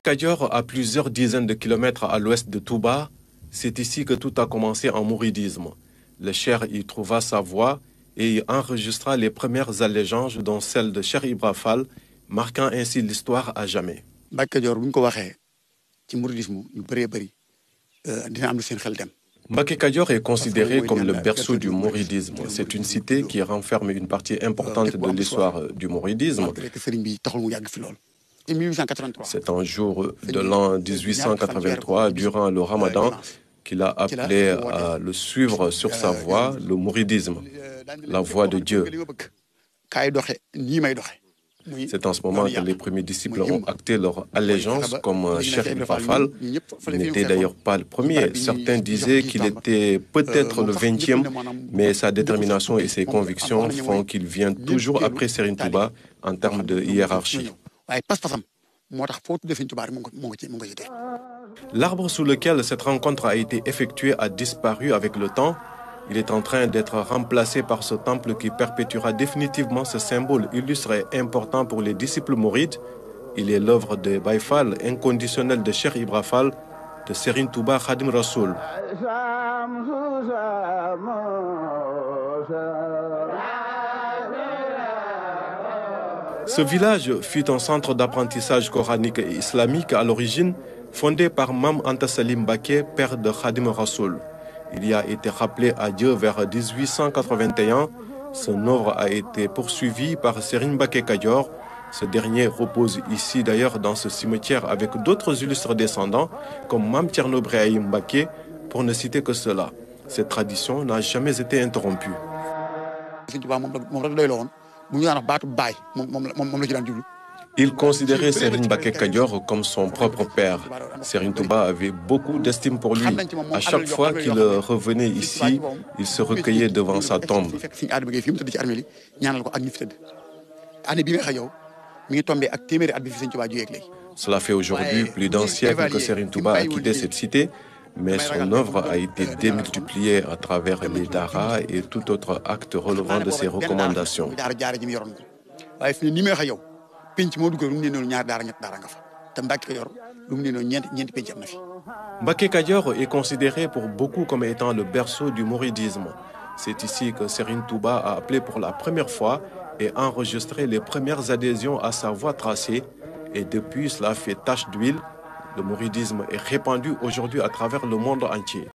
Kadior, à plusieurs dizaines de kilomètres à l'ouest de Touba, c'est ici que tout a commencé en mouridisme. Le cheikh y trouva sa voie et y enregistra les premières allégeances, dont celle de Cheikh Ibra Fall, marquant ainsi l'histoire à jamais. Mbacké Kadior est considéré comme le berceau du mouridisme. C'est une cité qui renferme une partie importante de l'histoire du mouridisme. C'est un jour de l'an 1883, durant le Ramadan, qu'il a appelé à le suivre sur sa voie, le mouridisme, la voie de Dieu. C'est en ce moment que les premiers disciples ont acté leur allégeance, comme Cheikh Ibra Fall. Il n'était d'ailleurs pas le premier. Certains disaient qu'il était peut-être le 20e, mais sa détermination et ses convictions font qu'il vient toujours après Serigne Touba en termes de hiérarchie. L'arbre sous lequel cette rencontre a été effectuée a disparu avec le temps. Il est en train d'être remplacé par ce temple qui perpétuera définitivement ce symbole illustre et important pour les disciples mourides. Il est l'œuvre de Baye Fall, inconditionnelle de Cheikh Ibra Fall, de Serigne Touba Khadim Rassoul. Ce village fut un centre d'apprentissage coranique et islamique à l'origine, fondé par Mam Anta Salim Mbacké, père de Khadim Rassoul. Il y a été rappelé à Dieu vers 1881. Son œuvre a été poursuivie par Serigne Mbacké Kadior. Ce dernier repose ici d'ailleurs dans ce cimetière avec d'autres illustres descendants comme Mam Thierno Birahim Mbacké, pour ne citer que cela. Cette tradition n'a jamais été interrompue. Il considérait Serigne Mbacké Kadior comme son propre père. Serigne Touba avait beaucoup d'estime pour lui. À chaque fois qu'il revenait ici, il se recueillait devant sa tombe. Cela fait aujourd'hui plus d'un siècle que Serigne Touba a quitté cette cité, mais son œuvre a été démultipliée à travers les daras et tout autre acte relevant de ses recommandations. Mbacké Kadior est considéré pour beaucoup comme étant le berceau du mouridisme. C'est ici que Serigne Touba a appelé pour la première fois et enregistré les premières adhésions à sa voie tracée. Et depuis, cela fait tache d'huile. Le mouridisme est répandu aujourd'hui à travers le monde entier.